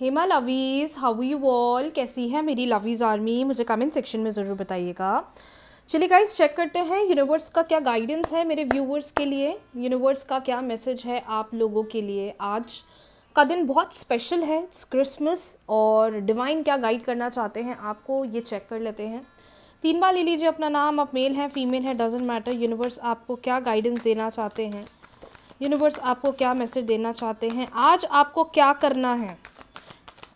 Hema लवीज़, how you all, कैसी है मेरी लवीज़ आर्मी, मुझे कमेंट सेक्शन में ज़रूर बताइएगा। चलिए गाइस, चेक करते हैं यूनिवर्स का क्या गाइडेंस है मेरे व्यूवर्स के लिए, यूनिवर्स का क्या मैसेज है आप लोगों के लिए। आज का दिन बहुत स्पेशल है, इट्स क्रिसमस, और डिवाइन क्या गाइड करना चाहते हैं आपको, ये चेक कर लेते हैं। 3 बार ले लीजिए अपना नाम, आप मेल हैं फीमेल हैं डजेंट मैटर। यूनिवर्स आपको क्या गाइडेंस देना चाहते हैं, यूनिवर्स आपको क्या मैसेज देना चाहते हैं, आज आपको क्या करना है।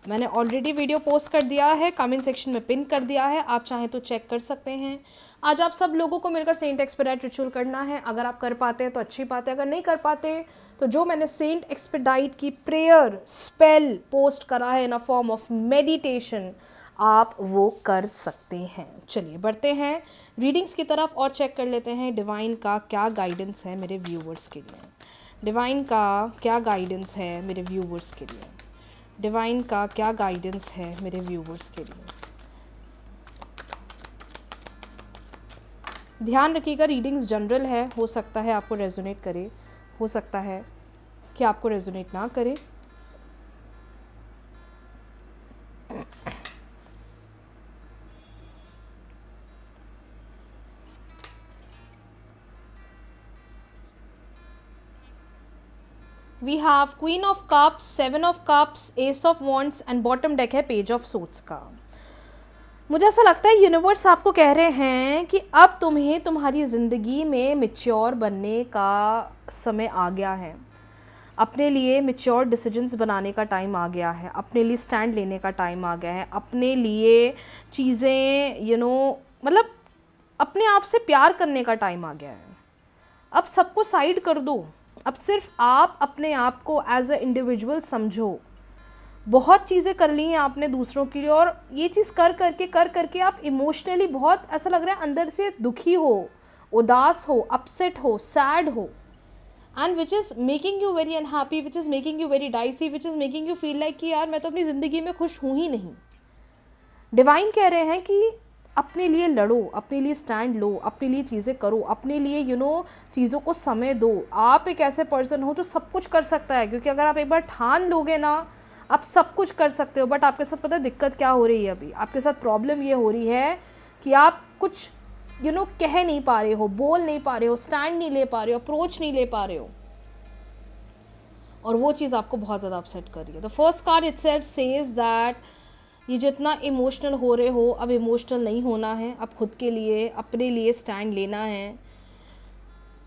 मैंने ऑलरेडी वीडियो पोस्ट कर दिया है, कमेंट सेक्शन में पिन कर दिया है, आप चाहें तो चेक कर सकते हैं। आज आप सब लोगों को मिलकर सेंट एक्सपेडाइट रिचुअल करना है। अगर आप कर पाते हैं तो अच्छी बात है, अगर नहीं कर पाते तो जो मैंने सेंट एक्सपेडाइट की प्रेयर स्पेल पोस्ट करा है इन अ फॉर्म ऑफ मेडिटेशन, आप वो कर सकते हैं। चलिए बढ़ते हैं रीडिंग्स की तरफ और चेक कर लेते हैं डिवाइन का क्या गाइडेंस है मेरे व्यूवर्स के लिए। डिवाइन का क्या गाइडेंस है मेरे व्यूवर्स के लिए, डिवाइन का क्या गाइडेंस है मेरे व्यूवर्स के लिए। ध्यान रखिएगा, रीडिंग्स जनरल है, हो सकता है आपको रेजोनेट करे, हो सकता है कि आपको रेजोनेट ना करे। We have queen of cups, 7 of cups, ace of wands and bottom deck है पेज ऑफ सूट्स का। मुझे ऐसा लगता है यूनिवर्स आपको कह रहे हैं कि अब तुम्हें तुम्हारी ज़िंदगी में मैच्योर बनने का समय आ गया है, अपने लिए मैच्योर डिसीजंस बनाने का टाइम आ गया है, अपने लिए स्टैंड लेने का टाइम आ गया है, अपने लिए चीज़ें मतलब अपने आप से प्यार करने का टाइम आ गया है। अब सबको साइड कर दो, अब सिर्फ आप अपने आप को एज अ इंडिविजुअल समझो। बहुत चीज़ें कर ली हैं आपने दूसरों के लिए, और ये चीज़ कर करके आप इमोशनली बहुत ऐसा लग रहा है अंदर से दुखी हो, उदास हो, अपसेट हो, सैड हो, and which is making you very unhappy, which is making you very dicey, which is making you feel like कि यार मैं तो अपनी ज़िंदगी में खुश हूँ ही नहीं। डिवाइन कह रहे हैं कि अपने लिए लड़ो, अपने लिए स्टैंड लो, अपने लिए चीज़ें करो, अपने लिए चीज़ों को समय दो। आप एक ऐसे पर्सन हो जो सब कुछ कर सकता है, क्योंकि अगर आप एक बार ठान लोगे ना, आप सब कुछ कर सकते हो। बट आपके साथ पता है दिक्कत क्या हो रही है, अभी आपके साथ प्रॉब्लम ये हो रही है कि आप कुछ कह नहीं पा रहे हो, बोल नहीं पा रहे हो, स्टैंड नहीं ले पा रहे हो, अप्रोच नहीं ले पा रहे हो, और वो चीज़ आपको बहुत ज़्यादा अपसेट कर रही है। The first card itself says that ये जितना इमोशनल हो रहे हो, अब इमोशनल नहीं होना है, अब खुद के लिए अपने लिए स्टैंड लेना है।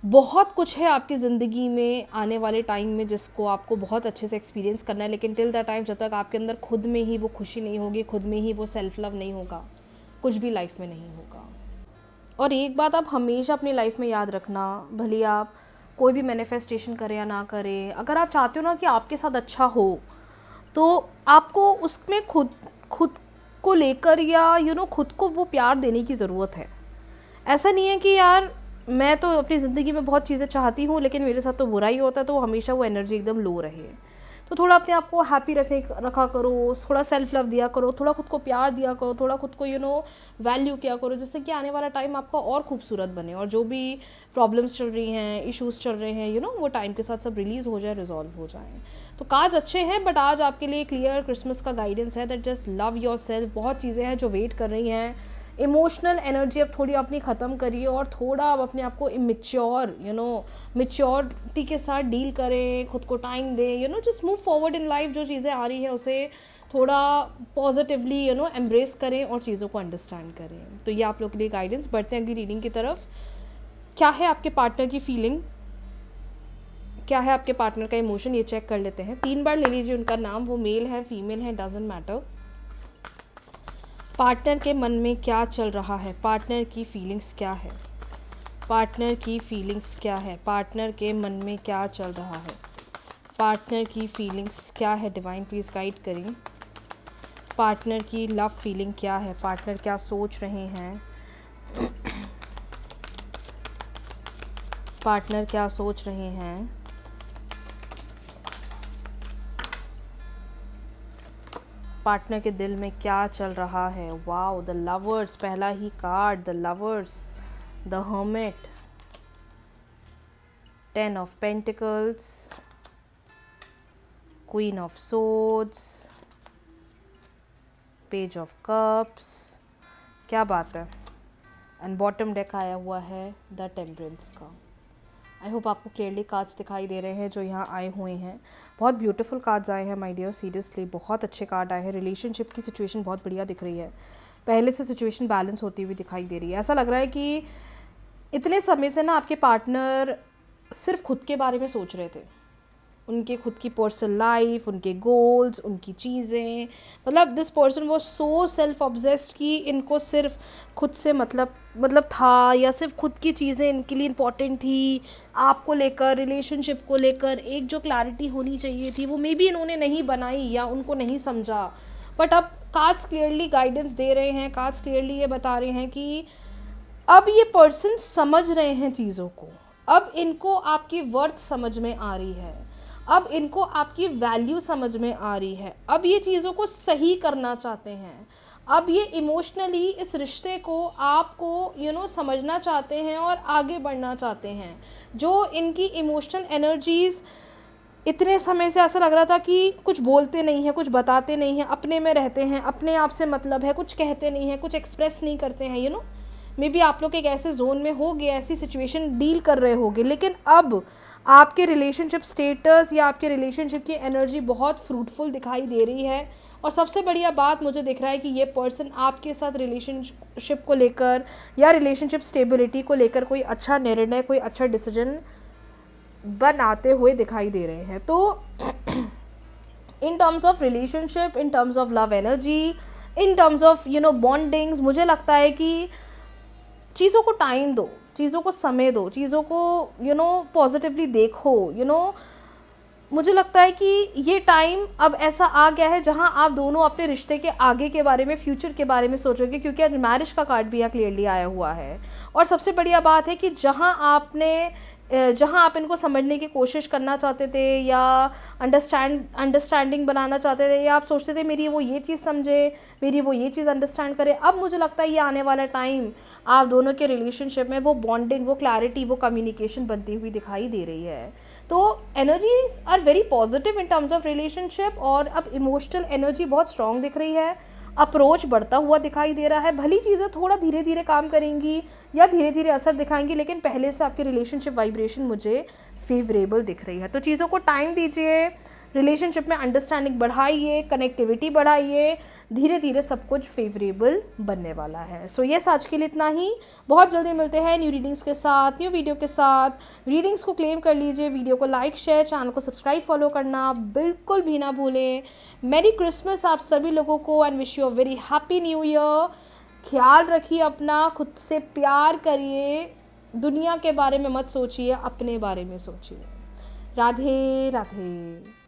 बहुत कुछ है आपकी ज़िंदगी में आने वाले टाइम में जिसको आपको बहुत अच्छे से एक्सपीरियंस करना है, लेकिन टिल द टाइम जब तक आपके अंदर खुद में ही वो खुशी नहीं होगी, खुद में ही वो सेल्फ लव नहीं होगा, कुछ भी लाइफ में नहीं होगा। और एक बात आप हमेशा अपनी लाइफ में याद रखना, भले आप कोई भी मैनिफेस्टेशन करें या ना करें, अगर आप चाहते हो ना कि आपके साथ अच्छा हो, तो आपको उसमें खुद खुद को लेकर या खुद को वो प्यार देने की ज़रूरत है। ऐसा नहीं है कि यार मैं तो अपनी ज़िंदगी में बहुत चीज़ें चाहती हूँ लेकिन मेरे साथ तो बुरा ही होता है, तो हमेशा वो एनर्जी एकदम लो रहे। तो थोड़ा अपने आप को हैप्पी रखा करो, थोड़ा सेल्फ लव दिया करो, थोड़ा खुद को प्यार दिया करो, थोड़ा खुद को वैल्यू किया करो, जिससे कि आने वाला टाइम आपका और खूबसूरत बने, और जो भी प्रॉब्लम्स चल रही हैं, इश्यूज़ चल रहे हैं, वो टाइम के साथ सब रिलीज़ हो जाए, रिजॉल्व हो जाए। तो कार्ड्स अच्छे हैं, बट आज आपके लिए क्लियर क्रिसमस का गाइडेंस है that just love your self. बहुत चीज़ें हैं जो वेट कर रही हैं, इमोशनल एनर्जी अब थोड़ी अपनी ख़त्म करिए, और थोड़ा अब अपने आप को इमेच्योर मेच्योरिटी के साथ डील करें, खुद को टाइम दें, just move forward in life. जो चीज़ें आ रही हैं उसे थोड़ा पॉजिटिवली एम्ब्रेस करें और चीज़ों को अंडरस्टैंड करें। तो ये आप लोग के लिए गाइडेंस। बढ़ते हैं अगली रीडिंग की तरफ। क्या है आपके पार्टनर की फीलिंग, क्या है आपके पार्टनर का इमोशन, ये चेक कर लेते हैं। 3 बार ले लीजिए उनका नाम, वो मेल है फीमेल है डजेंट मैटर। पार्टनर के मन में क्या चल रहा है, पार्टनर की फीलिंग्स क्या है, पार्टनर की फीलिंग्स क्या है, पार्टनर के मन में क्या चल रहा है, पार्टनर की फीलिंग्स क्या है। डिवाइन प्लीज़ गाइड करें। पार्टनर की लव फीलिंग क्या है, पार्टनर क्या सोच रहे हैं, पार्टनर क्या सोच रहे हैं। पार्टनर के दिल में क्या चल रहा है। वाओ, द लवर्स, पहला ही card, the lovers, the hermit, 10 of pentacles, queen of swords, page of cups, क्या बात है। एंड बॉटम डेक आया हुआ है द टेम्परेंस का। आई होप आपको क्लियरली कार्ड्स दिखाई दे रहे हैं जो यहाँ आए हुए हैं। बहुत ब्यूटीफुल कार्ड्स आए हैं माय डियर, सीरियसली बहुत अच्छे कार्ड आए हैं। रिलेशनशिप की सिचुएशन बहुत बढ़िया दिख रही है, पहले से सिचुएशन बैलेंस होती हुई दिखाई दे रही है। ऐसा लग रहा है कि इतने समय से ना आपके पार्टनर सिर्फ खुद के बारे में सोच रहे थे, उनके खुद की पर्सनल लाइफ, उनके गोल्स, उनकी चीज़ें, मतलब दिस पर्सन वो सो सेल्फ ऑब्सेस्ड कि इनको सिर्फ खुद से मतलब था, या सिर्फ खुद की चीज़ें इनके लिए इम्पॉर्टेंट थी। आपको लेकर, रिलेशनशिप को लेकर एक जो क्लैरिटी होनी चाहिए थी वो मे बी इन्होंने नहीं बनाई या उनको नहीं समझा। बट अब कार्ड्स क्लियरली गाइडेंस दे रहे हैं, कार्ड्स क्लियरली ये बता रहे हैं कि अब ये पर्सन समझ रहे हैं चीज़ों को, अब इनको आपकी वर्थ समझ में आ रही है, अब इनको आपकी वैल्यू समझ में आ रही है, अब ये चीज़ों को सही करना चाहते हैं, अब ये इमोशनली इस रिश्ते को आपको समझना चाहते हैं और आगे बढ़ना चाहते हैं। जो इनकी इमोशनल एनर्जीज़ इतने समय से ऐसा लग रहा था कि कुछ बोलते नहीं हैं, कुछ बताते नहीं हैं, अपने में रहते हैं, अपने आप से मतलब है, कुछ कहते नहीं हैं, कुछ एक्सप्रेस नहीं करते हैं, मे बी आप लोग एक ऐसे जोन में होगे, ऐसी सिचुएशन डील कर रहे होगे। लेकिन अब आपके रिलेशनशिप स्टेटस या आपके रिलेशनशिप की एनर्जी बहुत फ्रूटफुल दिखाई दे रही है। और सबसे बढ़िया बात मुझे दिख रहा है कि ये पर्सन आपके साथ रिलेशनशिप को लेकर या रिलेशनशिप स्टेबिलिटी को लेकर कोई अच्छा निर्णय, कोई अच्छा डिसीजन बनाते हुए दिखाई दे रहे हैं। तो इन terms of relationship, in terms of love energy, in terms of bondings, मुझे लगता है कि चीज़ों को टाइम दो, चीज़ों को समय दो, चीज़ों को पॉजिटिवली देखो। मुझे लगता है कि ये टाइम अब ऐसा आ गया है जहां आप दोनों अपने रिश्ते के आगे के बारे में, फ्यूचर के बारे में सोचोगे, क्योंकि आज मैरिज का कार्ड भी यहाँ क्लियरली आया हुआ है। और सबसे बढ़िया बात है कि जहां आप इनको समझने की कोशिश करना चाहते थे या अंडरस्टैंडिंग बनाना चाहते थे, या आप सोचते थे मेरी वो ये चीज़ समझे, मेरी वो ये चीज़ अंडरस्टैंड करे, अब मुझे लगता है ये आने वाला टाइम आप दोनों के रिलेशनशिप में वो बॉन्डिंग, वो क्लैरिटी, वो कम्युनिकेशन बनती हुई दिखाई दे रही है। तो energies are very positive in terms of relationship, और अब इमोशनल एनर्जी बहुत स्ट्रॉन्ग दिख रही है, अप्रोच बढ़ता हुआ दिखाई दे रहा है। भली चीज़ें थोड़ा धीरे धीरे काम करेंगी या धीरे धीरे असर दिखाएंगी, लेकिन पहले से आपकी रिलेशनशिप वाइब्रेशन मुझे फेवरेबल दिख रही है। तो चीज़ों को टाइम दीजिए, रिलेशनशिप में अंडरस्टैंडिंग बढ़ाइए, कनेक्टिविटी बढ़ाइए, धीरे धीरे सब कुछ फेवरेबल बनने वाला है। सो ये आज के लिए इतना ही। बहुत जल्दी मिलते हैं न्यू रीडिंग्स के साथ, न्यू वीडियो के साथ। रीडिंग्स को क्लेम कर लीजिए, वीडियो को लाइक, शेयर, चैनल को सब्सक्राइब, फॉलो करना बिल्कुल भी ना भूलें। मेरी क्रिसमस आप सभी लोगों को, and wish you a very happy new year. ख्याल रखिए अपना, खुद से प्यार करिए, दुनिया के बारे में मत सोचिए, अपने बारे में सोचिए। राधे राधे।